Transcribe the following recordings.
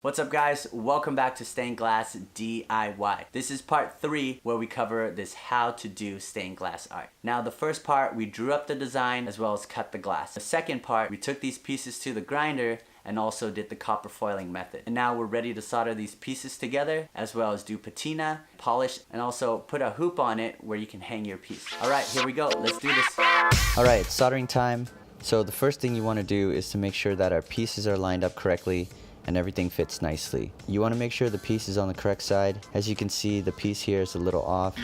What's up guys, welcome back to Stained Glass DIY. This is part 3 where we cover this how to do stained glass art. Now the first part we drew up the design as well as cut the glass. The second part we took these pieces to the grinder and also did the copper foiling method. And now we're ready to solder these pieces together as well as do patina, polish, and also put a hoop on it where you can hang your piece. Alright, here we go, let's do this. Alright, soldering time. So the first thing you want to do is to make sure that our pieces are lined up correctly and everything fits nicely. You want to make sure the piece is on the correct side. As you can see, the piece here is a little off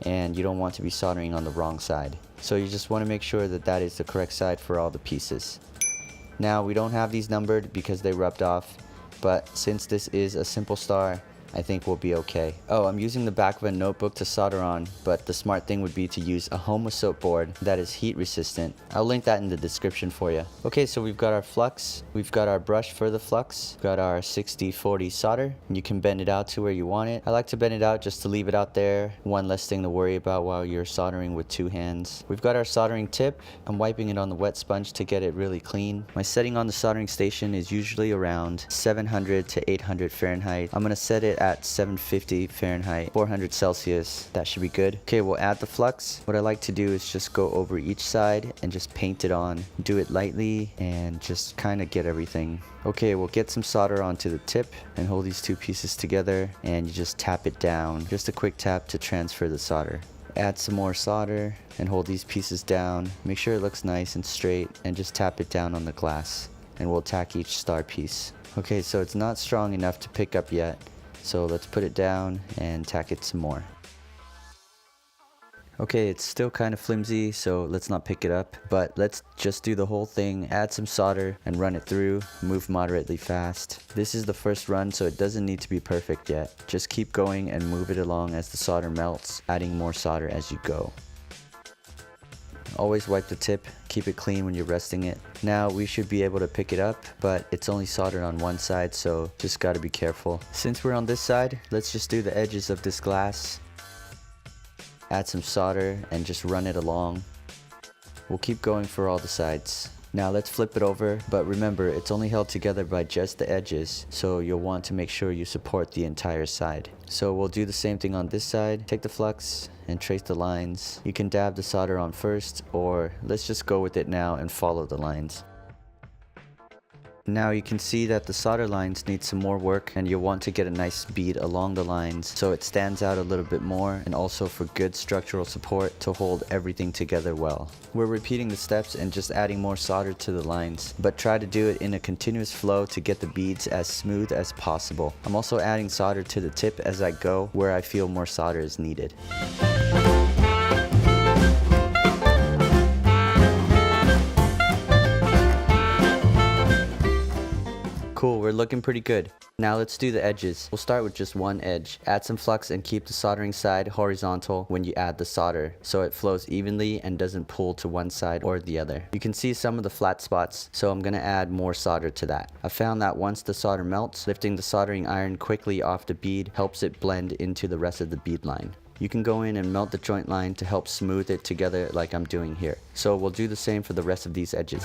and you don't want to be soldering on the wrong side. So you just want to make sure that that is the correct side for all the pieces. Now we don't have these numbered because they rubbed off, but since this is a simple star, I think we'll be okay. Oh, I'm using the back of a notebook to solder on, but the smart thing would be to use a Homo soap board that is heat resistant. I'll link that in the description for you. Okay, so we've got our flux, we've got our brush for the flux, we've got our 60-40 solder, and you can bend it out to where you want it. I like to bend it out just to leave it out there, one less thing to worry about while you're soldering with two hands. We've got our soldering tip. I'm wiping it on the wet sponge to get it really clean. My setting on the soldering station is usually around 700 to 800 Fahrenheit. I'm gonna set it at 750 Fahrenheit, 400 Celsius. That should be good. Okay, we'll add the flux. What I like to do is just go over each side and just paint it on. Do it lightly and just kind of get everything. Okay, we'll get some solder onto the tip and hold these two pieces together and you just tap it down. Just a quick tap to transfer the solder. Add some more solder and hold these pieces down. Make sure it looks nice and straight and just tap it down on the glass. And we'll tack each star piece. Okay, so it's not strong enough to pick up yet. So let's put it down and tack it some more. Okay, it's still kind of flimsy, so let's not pick it up, but let's just do the whole thing, add some solder and run it through, move moderately fast. This is the first run, so it doesn't need to be perfect yet. Just keep going and move it along as the solder melts, adding more solder as you go. Always wipe the tip, keep it clean when you're resting it. Now we should be able to pick it up, but it's only soldered on one side, so just gotta be careful. Since we're on this side, let's just do the edges of this glass. Add some solder and just run it along. We'll keep going for all the sides. Now let's flip it over, but remember it's only held together by just the edges, so you'll want to make sure you support the entire side. So we'll do the same thing on this side. Take the flux and trace the lines. You can dab the solder on first, or let's just go with it now and follow the lines. Now you can see that the solder lines need some more work and you'll want to get a nice bead along the lines so it stands out a little bit more, and also for good structural support to hold everything together well. We're repeating the steps and just adding more solder to the lines, but try to do it in a continuous flow to get the beads as smooth as possible. I'm also adding solder to the tip as I go where I feel more solder is needed. Cool, we're looking pretty good. Now let's do the edges. We'll start with just one edge. Add some flux and keep the soldering side horizontal when you add the solder, so it flows evenly and doesn't pull to one side or the other. You can see some of the flat spots, so I'm gonna add more solder to that. I found that once the solder melts, lifting the soldering iron quickly off the bead helps it blend into the rest of the bead line. You can go in and melt the joint line to help smooth it together like I'm doing here. So we'll do the same for the rest of these edges.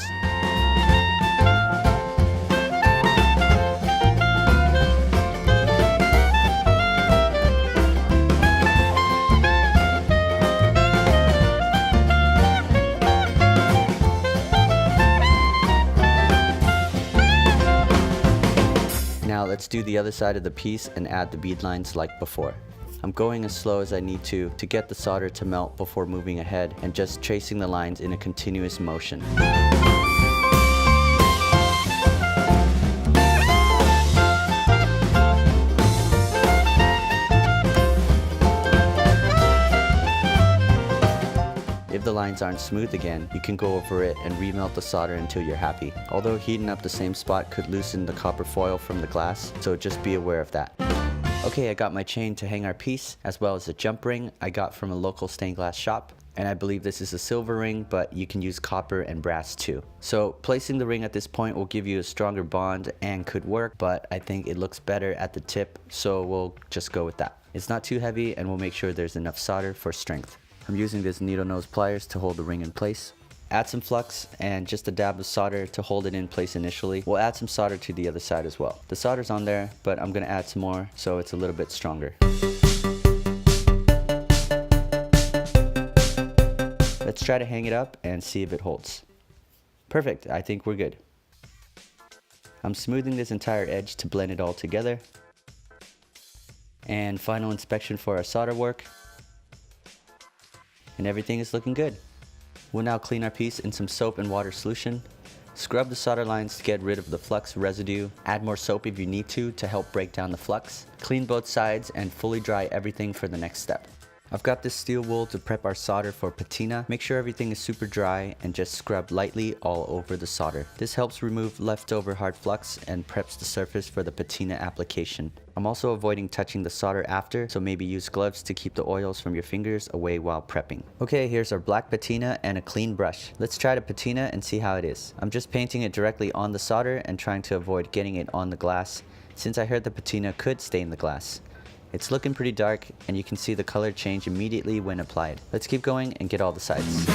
Now let's do the other side of the piece and add the bead lines like before. I'm going as slow as I need to get the solder to melt before moving ahead and just tracing the lines in a continuous motion. If the lines aren't smooth again, you can go over it and remelt the solder until you're happy. Although heating up the same spot could loosen the copper foil from the glass, so just be aware of that. Okay, I got my chain to hang our piece, as well as a jump ring I got from a local stained glass shop. And I believe this is a silver ring, but you can use copper and brass too. So placing the ring at this point will give you a stronger bond and could work, but I think it looks better at the tip, so we'll just go with that. It's not too heavy and we'll make sure there's enough solder for strength. I'm using this needle nose pliers to hold the ring in place. Add some flux and just a dab of solder to hold it in place initially. We'll add some solder to the other side as well. The solder's on there, but I'm gonna add some more so it's a little bit stronger. Let's try to hang it up and see if it holds. Perfect, I think we're good. I'm smoothing this entire edge to blend it all together. And final inspection for our solder work. And everything is looking good. We'll now clean our piece in some soap and water solution. Scrub the solder lines to get rid of the flux residue. Add more soap if you need to help break down the flux. Clean both sides and fully dry everything for the next step. I've got this steel wool to prep our solder for patina. Make sure everything is super dry and just scrub lightly all over the solder. This helps remove leftover hard flux and preps the surface for the patina application. I'm also avoiding touching the solder after, so maybe use gloves to keep the oils from your fingers away while prepping. Okay, here's our black patina and a clean brush. Let's try to patina and see how it is. I'm just painting it directly on the solder and trying to avoid getting it on the glass, since I heard the patina could stain the glass. It's looking pretty dark, and you can see the color change immediately when applied. Let's keep going and get all the sides.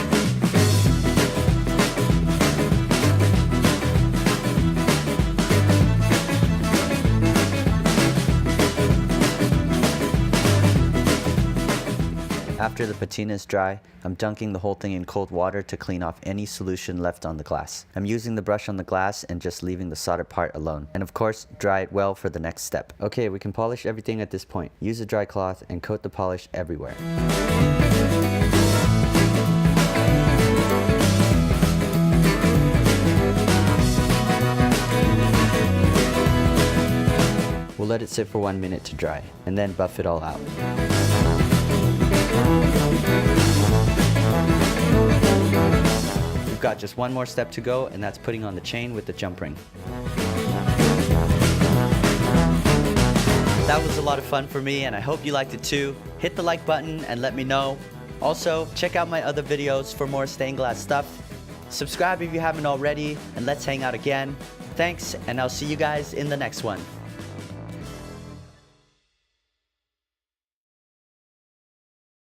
After the patina is dry, I'm dunking the whole thing in cold water to clean off any solution left on the glass. I'm using the brush on the glass and just leaving the solder part alone. And of course, dry it well for the next step. Okay, we can polish everything at this point. Use a dry cloth and coat the polish everywhere. We'll let it sit for 1 minute to dry, and then buff it all out. We've got just one more step to go, and that's putting on the chain with the jump ring. That was a lot of fun for me, and I hope you liked it too. Hit the like button and let me know. Also, check out my other videos for more stained glass stuff. Subscribe if you haven't already, and let's hang out again. Thanks, and I'll see you guys in the next one.